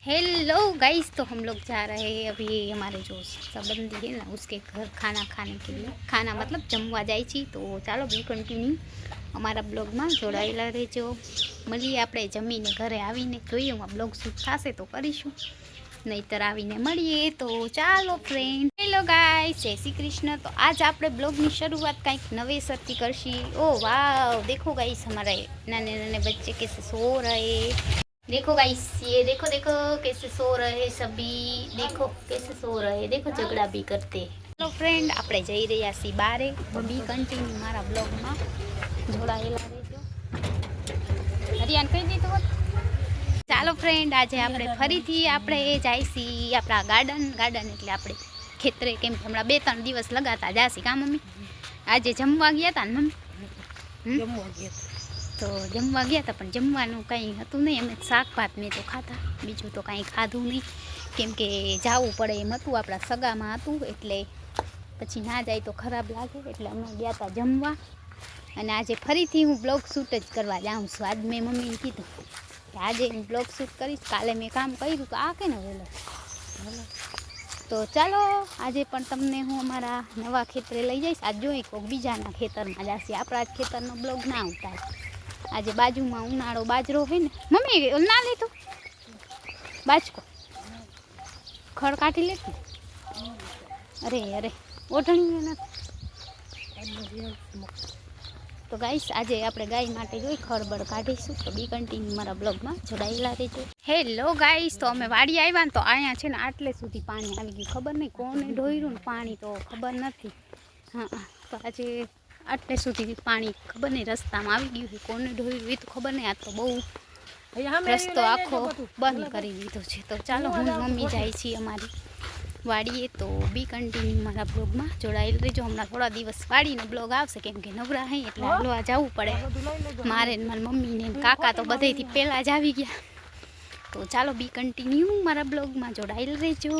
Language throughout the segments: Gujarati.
हेलो गाइस, तो हम लोग जा रहे हैं अभी हमारे जो संबंधी है ना उसके घर खाना खाने के लिए। खाना मतलब जमवा जाए छी। तो चालो बी कंटिन्यू અમારા બ્લોગમાં જોડાયેલા રહેજો। મળીએ આપણે જમીને ઘરે આવીને, જોઈએ હું બ્લોગ શૂટ થશે તો કરીશું, નહીંતર આવીને મળીએ। તો ચાલો ફ્રેન્ડ, હેલો ગાઈસ, જય શ્રી कृष्ण। तो आज આપણે બ્લોગની શરૂઆત કંઈક નવેસરથી કરશી। ओ वाह, देखो गाइस हमारे नाने नाने बच्चे कैसे सो रहे। देखो गाइस, ये देखो देखो कैसे सो रहे सभी, देखो कैसे सो रहे, देखो झगड़ा भी करते। हेलो फ्रेंड, આપણે જઈ રહ્યા છીએ બારે। તો બી કન્ટિન્યુ મારા બ્લોગમાં જોડાયેલા રહેજો। હરિયાન કહી દીધું હોત। ચાલો ફ્રેન્ડ, આજે આપણે ફરીથી આપણે જઈશી આપણા ગાર્ડન એટલે આપણે ખેતરે, કેમ કે હમણાં 2-3 દિવસ લગાતા જાશી। કા મમ્મી? આજે જમવા ગયા હતા ને મમ્મી? જમવા ગયા તો જમવા ગયા હતા, પણ જમવાનું કંઈ હતું નહીં। અમે શાક ભાત મેં તો ખાતા, બીજું તો કાંઈ ખાધું નહીં, કેમ કે જવું પડે એમ હતું, આપણા સગામાં હતું, એટલે પછી ના જાય તો ખરાબ લાગે, એટલે અમે ગયા હતા જમવા। અને આજે ફરીથી હું બ્લોગ શૂટ જ કરવા જાઉં છું। આજ મેં મમ્મીને કીધું કે આજે હું બ્લોગ શૂટ કરીશ, કાલે મેં કામ કર્યું તો આ કે ને વહેલો। તો ચાલો આજે પણ તમને હું અમારા નવા ખેતરે લઈ જઈશ। આજ જોઈ કોઈક બીજાના ખેતરમાં જશે, આપણા જ ખેતરનો બ્લોગ ના ઉતાર। આજે બાજુમાં ઉનાળો બાજરો હોય ને, મમ્મી ના લીધું બાજકો, ખડ કાઢી લેતી। અરે અરે ઓઢણી નથી। તો ગાઈસ, આજે આપણે ગાય માટે જોઈ ખડબડ કાઢીશું। તો બી કન્ટિન્યુ મારા બ્લોગમાં જોડાયેલા રહેજો। હેલો ગાઈસ, તો અમે વાડી આવ્યા ને, તો અહીંયા છે ને આટલે સુધી પાણી આવી ગયું। ખબર નહીં કોને ઢોર્યું ને પાણી, તો ખબર નથી। હા, તો આજે આટલે સુધી પાણી ખબર નહીં રસ્તામાં આવી ગયું છે, કોને ઢોર્યું એ તો ખબર નહીં। આ તો બહુ રસ્તો આખો બંધ કરી દીધો છે। તો ચાલો હું મમ્મી જાય છીએ અમારી વાડીએ। તો બી કન્ટિન્યુ મારા બ્લોગમાં જોડાયેલ રહેજો। હમણાં થોડા દિવસ વાડીનો બ્લોગ આવશે, કેમ કે નવરા હઈ એટલે હલવા જવું પડે મારે ને મારી મમ્મીને કાકા તો બધેથી પહેલાં જ આવી ગયા। તો ચાલો બી કન્ટિન્યુ મારા બ્લોગમાં જોડાયેલ રહેજો।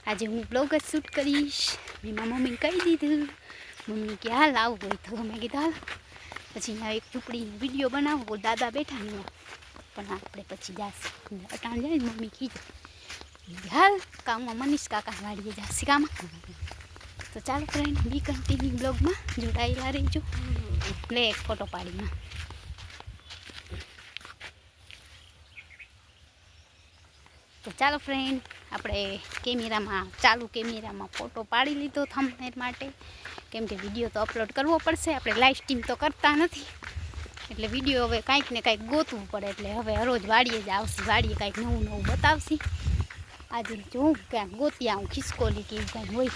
આજે હું બ્લોગ જ શૂટ કરીશ, મેં મારા મમ્મીને કહી દીધું। મમ્મી કે હાલ આવું હોય તો મેં કીધું હાલ। પછી અહીંયા એક ઝૂંપડીનો વિડીયો બનાવો, દાદા બેઠા ને, પણ આપણે પછી જાશું અટાણ જાય ને મમ્મી કીધું હાલ કામમાં મનીષ કાકા વાડીએ જશે કામમાં। તો ચાલો ફ્રેન્ડ, બી કન્ટિન્યુ બ્લોગમાં જોડાયેલા રહેજો। લે એક ફોટો પાડીમાં। તો ચાલો ફ્રેન્ડ, આપણે ચાલુ કેમેરામાં ફોટો પાડી લીધો થંબનેલ માટે, કેમ કે વિડીયો તો અપલોડ કરવો પડશે। આપણે લાઈવ સ્ટ્રીમ તો કરતા નથી, એટલે વિડીયો હવે કાંઈક ને કાંઈક ગોતવું પડે। એટલે હવે હરોજ વાડીએ જ આવશે, વાડીએ કાંઈક નવું નવું બતાવશે। આજે જોઉં ક્યાંક ગોતી આવું ખિસકોલી કે કાંઈ હોય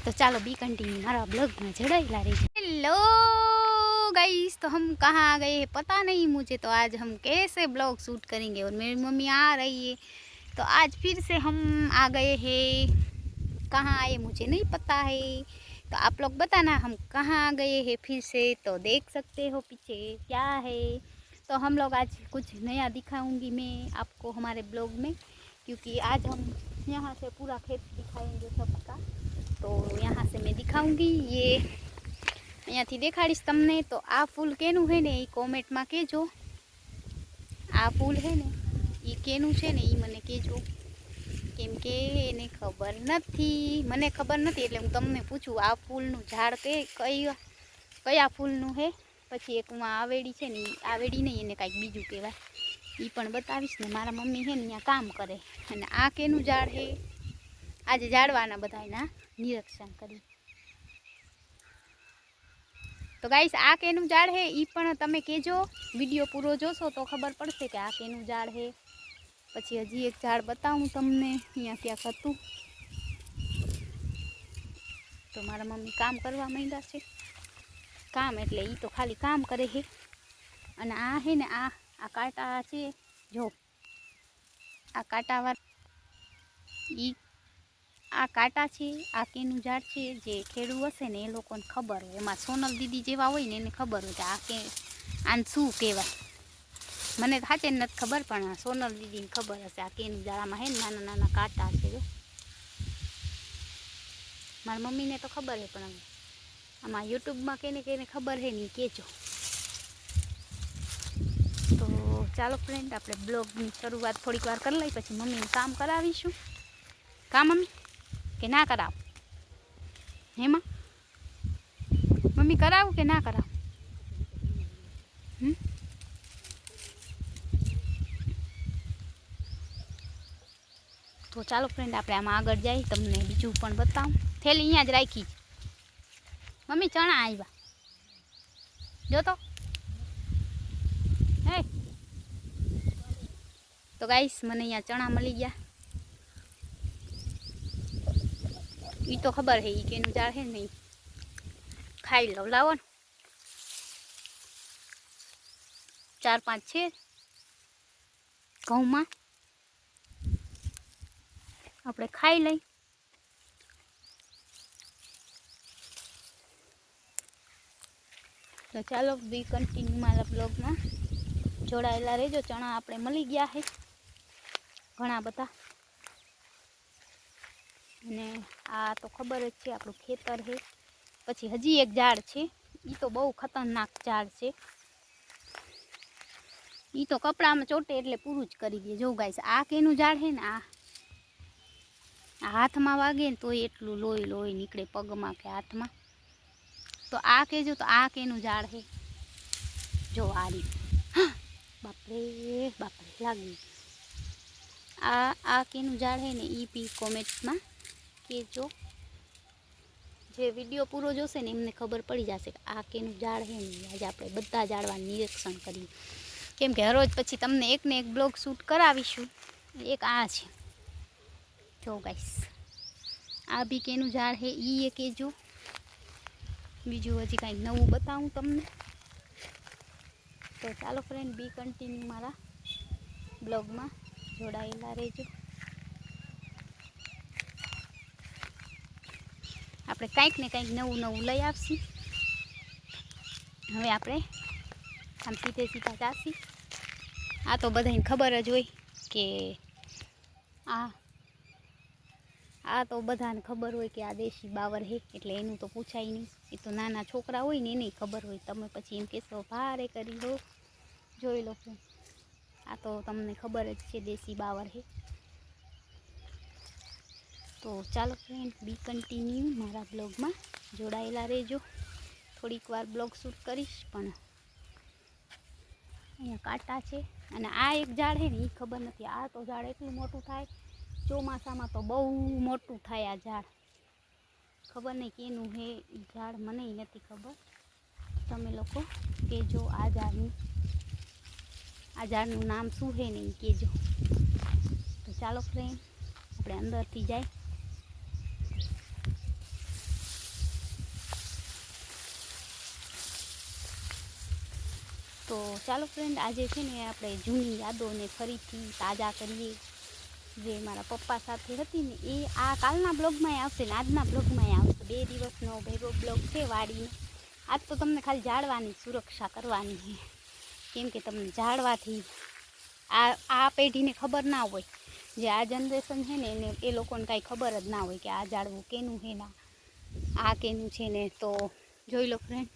તો ચાલો બી कंटिन्यू हमारा ब्लॉग में जड़ाईला रही। हेलो गाइस, तो हम कहाँ आ गए हैं पता नहीं मुझे। तो आज हम कैसे ब्लॉग शूट करेंगे, और मेरी मम्मी आ रही है। तो आज फिर से हम आ गए हैं, कहाँ आए मुझे नहीं पता है। तो आप लोग बताना हम कहाँ आ गए हैं फिर से। तो देख सकते हो पीछे क्या है। तो हम लोग आज कुछ नया दिखाऊंगी मैं आपको हमारे ब्लॉग में, क्योंकि आज हम यहाँ से पूरा खेत दिखाएंगे सबका। तो यहाँ से मैं दिखाऊंगी, ये यहाँ थी देखाड़ीश तमने। तो आ फूल केनु है ने, कॉमेंट में कहेजो। आ फूल है ने ये केनु छे ने, मने कहेजो, केम के एने खबर नथी, मने खबर नथी એટલે હું તમને પૂછું આ ફૂલનું ઝાડ કયા ફૂલનું છે। પછી એક હું આવેડી છે ને, આવેડી નહીં એને કાંઈક બીજું કહેવાય, એ પણ બતાવીશ ને। મારા મમ્મી છે ને ત્યાં કામ કરે, અને આ કેનું ઝાડ છે આજે ઝાડવાના બધાના નિરીક્ષણ કરી। તો ગાઈસ, આ કેનું ઝાડ છે એ પણ તમે કહેજો, વિડીયો પૂરો જોશો તો ખબર પડશે કે આ કેનું ઝાડ છે। પછી હજી એક ઝાડ બતાવું તમને, અહીંયા ક્યાંક હતું। તો મારા મમ્મી કામ કરવા માંડ્યા છે, કામ એટલે એ તો ખાલી કામ કરે છે। અને આ છે ને આ કાંટા છે, જો આ કાંટાવાર એ આ કાંટા છે, આ કેનું ઝાડ છે। જે ખેડૂ હશે ને એ લોકોને ખબર હોય, એમાં સોનલ દીદી જેવા હોય ને એને ખબર હોય કે આ કે આને શું કહેવાય। મને સાચે નથી ખબર, પણ સોનલ દીદીને ખબર હશે। આ કેનું ઝાડમાં હે ને નાના નાના કાંટા છે, જો મારી મમ્મીને તો ખબર છે, પણ આમાં યુટ્યુબમાં કેને કેને ખબર છે ને કહેજો। તો ચાલો ફ્રેન્ડ, આપણે બ્લોગની શરૂઆત થોડીક વાર કરી લઈ, પછી મમ્મીને કામ કરાવીશું. કામ મમ્મી કે ના કરાવ? હેમાં મમ્મી કરાવું કે ના કરાવ? તો ચાલો ફ્રેન્ડ, આપણે આમાં આગળ જાય, તમને બીજું પણ બતાવું. થેલી અહીંયા જ રાખી. મમ્મી ચણા આવ્યા જો તો. હે તો ગાઈસ, મને અહીંયા ચણા મળી ગયા. એ તો ખબર હે કે એનું ઝાડ હે નહીં. ખાઈ લો, લાવો ને. 4-5 છે ઘઉંમાં, આપણે ખાઈ લઈ. તો ચાલો બી કન્ટિન્યુ મારા બ્લોગમાં જોડાયેલા રહેજો. ચણા આપણે મળી ગયા છે ઘણા બધા, અને આ તો ખબર જ છે આપણું ખેતર છે. પછી હજી એક ઝાડ છે, એ તો બહુ ખતરનાક ઝાડ છે. એ તો કપડામાં ચોટે એટલે પૂરું જ કરી દે. જો ગાઈસ, આ કેનું ઝાડ છે ને, આ હાથમાં વાગે ને તો એટલું લોહી નીકળે પગમાં કે હાથમાં. તો આ કહેજો, તો આ કેનું ઝાડ છે? જો આ રીત. બાપરે બાપરે લાગી. આ કેનું ઝાડ છે ને, એ બી કોમેન્ટમાં કહેજો. જે વિડીયો પૂરો જોશે ને એમને ખબર પડી જશે કે આ કેનું ઝાડ છે ને. આજે આપણે બધા ઝાડવાનું નિરીક્ષણ કરીએ, કેમ કે હરોજ પછી તમને એકને એક બ્લોગ શૂટ કરાવીશું. એક આ છે જો ગાઈસ, આ બી કેનું ઝાડ છે એ કહેજો. બીજું હજી કાંઈક નવું બતાવું તમને. તો ચાલો ફ્રેન્ડ, બી કન્ટિન્યુ મારા બ્લોગમાં જોડાયેલા રહેજો. આપણે કાંઈક ને કાંઈક નવું લઈ આવશું. હવે આપણે આમ સીધા જાસી. આ તો બધાને ખબર જ હોય કે આ તો બધાને ખબર હોય કે આ દેશી બાવર છે, એટલે એનું તો પૂછાય નહીં. એ તો નાના છોકરા હોય ને એને ખબર હોય. તમે પછી એમ કહેશો ભારે કરી લો. જોઈ લો ફ્રેન્ડ, આ તો તમને ખબર જ છે દેશી બાવર છે. તો ચાલો ફ્રેન્ડ, બી કન્ટિન્યુ મારા બ્લોગમાં જોડાયેલા રહેજો. થોડીક વાર બ્લોગ શૂટ કરીશ, પણ અહીંયા કાંટા છે. અને આ એક ઝાડ છે ને, એ ખબર નથી. આ તો ઝાડ એટલું મોટું થાય ચોમાસામાં, તો બહુ મોટું થાય આ ઝાડ. ખબર નહીં કેનું છે ઝાડ, મને નથી ખબર. તમે લોકો કહેજો આ ઝાડનું નામ શું છે ને એ કહેજો. તો ચાલો ફ્રેન્ડ, આપણે અંદરથી જાય. તો ચાલો ફ્રેન્ડ, આજે છે ને આપણે જૂની યાદોને ફરીથી તાજા કરીએ. જે મારા પપ્પા સાથે હતી ને, એ આ કાલના બ્લોગમાં આવશે ને આજના બ્લોગમાં આવશે. 2 દિવસનો ભેગો બ્લોગ છે વાડીનો. આજ તો તમને ખાલી ઝાડવાની સુરક્ષા કરવાની છે, કેમ કે તમને ઝાડવાથી આ પેઢીને ખબર ના હોય. જે આ જનરેશન છે ને એને એ લોકોને કાંઈ ખબર જ ના હોય કે આ ઝાડવું કેનું છે ને આ કેનું છે ને. તો જોઈ લો ફ્રેન્ડ,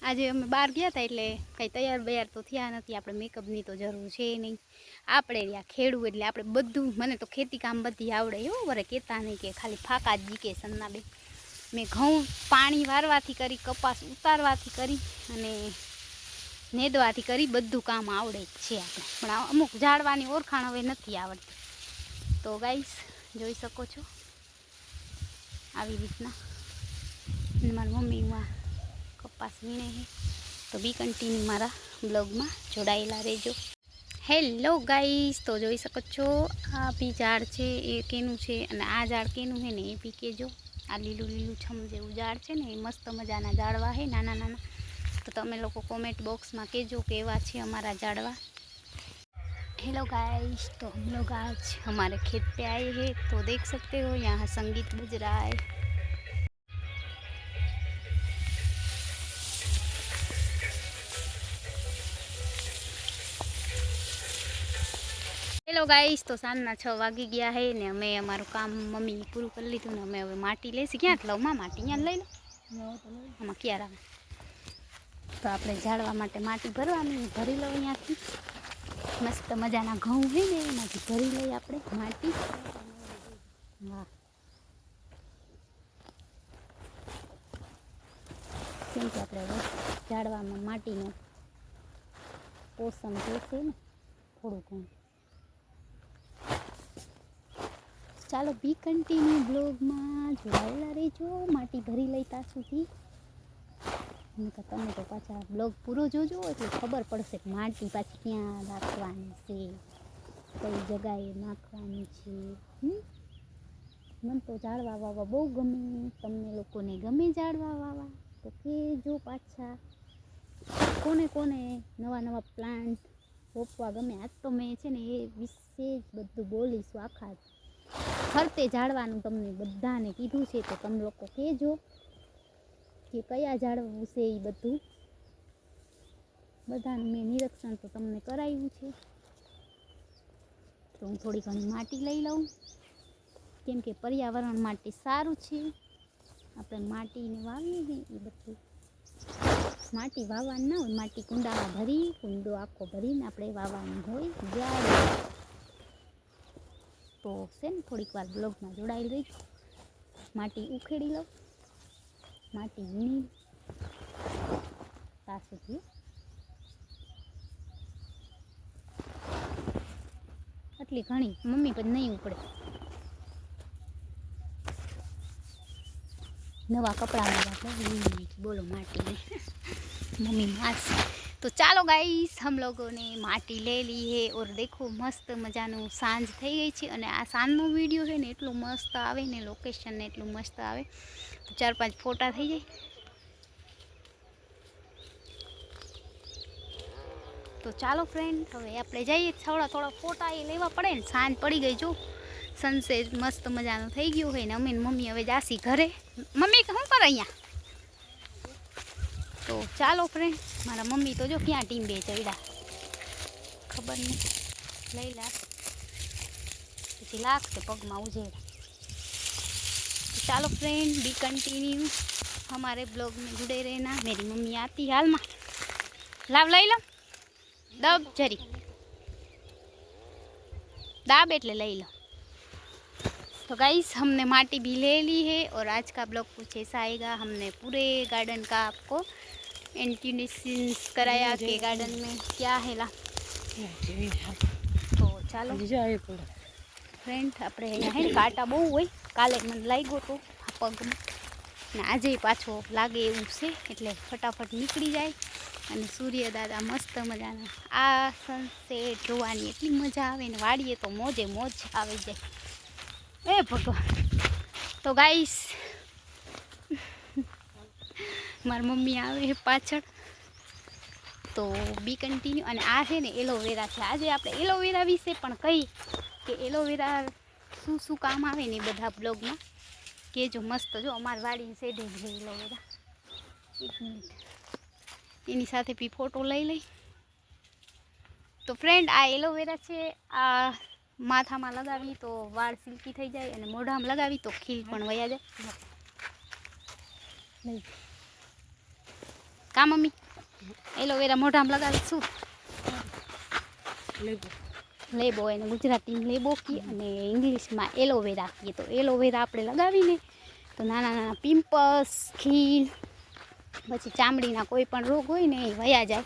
આજે અમે બહાર ગયા હતા એટલે કંઈ તૈયાર તો થયા નથી. આપણે મેકઅપની તો જરૂર છે નહીં. આપણે રહ્યા ખેડૂ એટલે આપણે બધું, મને તો ખેતી કામ બધી આવડે. એવું વરે કહેતા નહીં કે ખાલી ફાકા જ જીકે સન્ના બે. મેં ઘઉં પાણી વારવાથી કરી, કપાસ ઉતારવાથી કરી, અને નેદવાથી કરી, બધું કામ આવડે જ છે આપણે. પણ અમુક ઝાડવાની ઓળખાણ હવે નથી આવડતી. તો ગાઈસ, જોઈ શકો છો આવી રીતના. મારી મમ્મીમાં કપાસ વીણે છે. તો બી કન્ટિન્યુ મારા બ્લોગમાં જોડાયેલા રહેજો. હેલો ગાઈસ, તો જોઈ શકો છો આ બી ઝાડ છે એ કેનું છે, અને આ ઝાડ કેનું છે ને એ બી કહેજો. આ લીલું છમ જેવું ઝાડ છે ને, એ મસ્ત મજાના ઝાડવા છે નાના. તો તમે લોકો કોમેન્ટ બોક્સમાં કહેજો કેવા છે અમારા ઝાડવા. हेलो गाइस, तो हम लोग आज हमारे खेत पे आए हैं. तो देख सकते हो यहाँ संगीत बज रहा है. હેલો ગાઈસ, તો સાંજના 6 વાગી ગયા છે ને અમે અમારું કામ મમ્મી પૂરું કરી લીધું ને અમે હવે માટી લઈશું. ક્યાં લઉં માં માટી? અહીંયા લઈ લો. આમાં ક્યારે આવે તો આપણે ઝાડવા માટે માટી ભરવાની, ભરી લો અહીંયાથી. મસ્ત મજાના ઘઉં હોય ને એમાંથી ભરી લઈએ આપણે માટી. હા, કેમ કે આપણે ઝાડવામાં માટીનું પોષણ જોશે ને થોડું ઘણું. ચાલો બી કન્ટિન્યુ બ્લોગમાં જોડાયેલા રહેજો. માટી ભરી લઈ ત્યાં સુધી. તમે તો પાછા બ્લોગ પૂરો જોજો એટલે ખબર પડશે કે માટી પાછી ક્યાં નાખવાની છે, કઈ જગાએ નાખવાની છે. મને તો ઝાડવા વાવવા બહુ ગમે. તમને લોકોને ગમે ઝાડવા વાવવા તો કહેજો પાછા. કોને કોને નવા નવા પ્લાન્ટ રોપવા ગમે. આજ તો મેં છે ને એ વિશે જ બધું બોલીશું. આખા ફરતે ઝાડવાનું તમને બધાને કીધું છે તો તમે લોકો કહેજો કે કયા ઝાડવું છે. એ બધું બધાનું મેં નિરીક્ષણ તો તમને કરાવ્યું છે. તો હું થોડી ઘણી માટી લઈ લઉં, કેમ કે પર્યાવરણ માટે સારું છે. આપણે માટીને વાવીએ ને એ બધું માટી વાવવાનું ના હોય. માટી કુંડામાં ભરી, કુંડો આખો ભરીને આપણે વાવવાનું હોય ઝાડ. તો છે ને થોડીક વાર બ્લોગમાં જોડાયેલ રહી. માટી ઉખેડી લઉં, માટી વીણી ત્યાં સુધી. આટલી ઘણી મમ્મી પણ નહીં ઉપડે. नवा कपड़ा में बोलो माटी में मम्मी मास। तो चलो गाइस हम लोगों ने माटी ले ली है और देखो मस्त मजानु सांज थई गई छे अने आ सांजनो विडियो है ने एटलो मस्त आवे ने लोकेशन ने एटलू मस्त आवे। तो 4-5 फोटा थई जाए। तो चलो फ्रेंड हवे आपणे जाइए थोड़ा थोड़ा फोटा ए लेवा पड़े ने सांज पड़ी गई जो सनसेट मस्त मजानो थई गयो है ने अमे मम्मी हवे जासी घरे। मम्मी शुं करे अहींया? तो चलो फ्रेंड मारा मम्मी तो जो क्या टींबे चढ़्या खबर नहीं लई ला पछी लागशे पगमां उजेड़ा। तो चलो फ्रेंड बी कंटिन्यू हमारे ब्लॉग में जुड़े रहना। मेरी मम्मी आती हाल में लाव लई लो दब जरी दाब एटले लई लो। तो गाइस हमने माटी भी ले ली है और आज का ब्लॉग कुछ ऐसा आएगा। हमने पूरे गार्डन का आपको इंट्रोडक्शन कराया कि गार्डन में क्या है ला। तो चलो फ्रेंड अपने अहींया है कांटा बहु होय काले मन लाग्यो तो पग में आजे पाछो लागे एवुं छे एटले फटाफट निकળી જાય। અને સૂર્ય દાદા મસ્ત મજાના આ સનસેટ જોવાની એટલી મજા આવે ને વાડીએ તો મોજે મોજ આવી જાય। ए भगवान। तो गाइस मार मम्मी आवे है पाछळ। तो बी कंटिन्यू अने आ है ने एलोवेरा छे। आज आपणे एलोवेरा विषे पण कही कि एलोवेरा शुं शुं काम आवे ने बधा ब्लॉग में के जो मस्त जो अमार वाड़ी सेडे है एलोवेरा। एक मिनिट एनी साथे भी फोटो लई लई। तो फ्रेंड आ एलोवेरा छे आ माथा में लगावी तो वाળ सिल्की थई जाए अने मोढा में लगावी तो खील पण वया जाए। का मम्मी एलोवेरा मोढा में लगावी शू लेबो एने गुजराती में लेबो की अने इंग्लिश में एलोवेरा कहीए। तो एलोवेरा आपणे लगावीने तो नाना नाना पिम्पल्स खील पछी चामड़ीना कोई पण रोग होय ने ए वया जाए।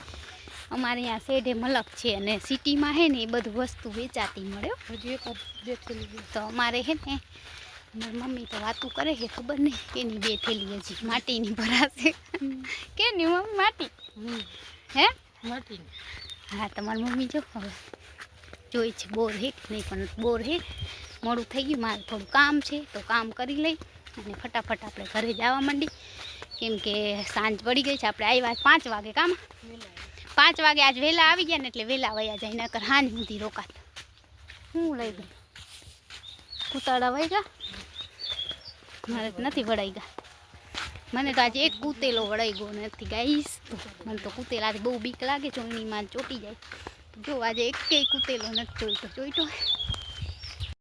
अमारे यहाँ सेठे मलक है ने सिटी में है ने बधु वस्तु वेचाती मळे। तो अमारे है ने मारी मम्मी तो वातू करे है खबर नहीं केनी बे थेली हजी माटीनी भराशे केनी मम्मी माटी हे माटी। हाँ तमारी मम्मी जो हवे जोई छे बोर है नहीं पण बोर है मोडું થઈ ગયું मारे थोड़ું काम है तो काम करी लई अने फटाफट आपणे घरे जवा मांडी केम के सांज पड़ी गई है। आपणे आव्या 5 वागे काम 5 वागे आज वेला आवी गया ने एटले वेला वया जाए नकर हांज सुधी रोकात। हूँ लई गई कूताड़ा वही गया मारे नहीं वड़ाई गया। मने तो आज एक कूतेलो वड़ाई गयो नहीं गाइस। तो मन तो कूतेला बहु बीक लागे चोईनी में चोटी जाए। जो आज एक कूतेलो नहीं जोईतो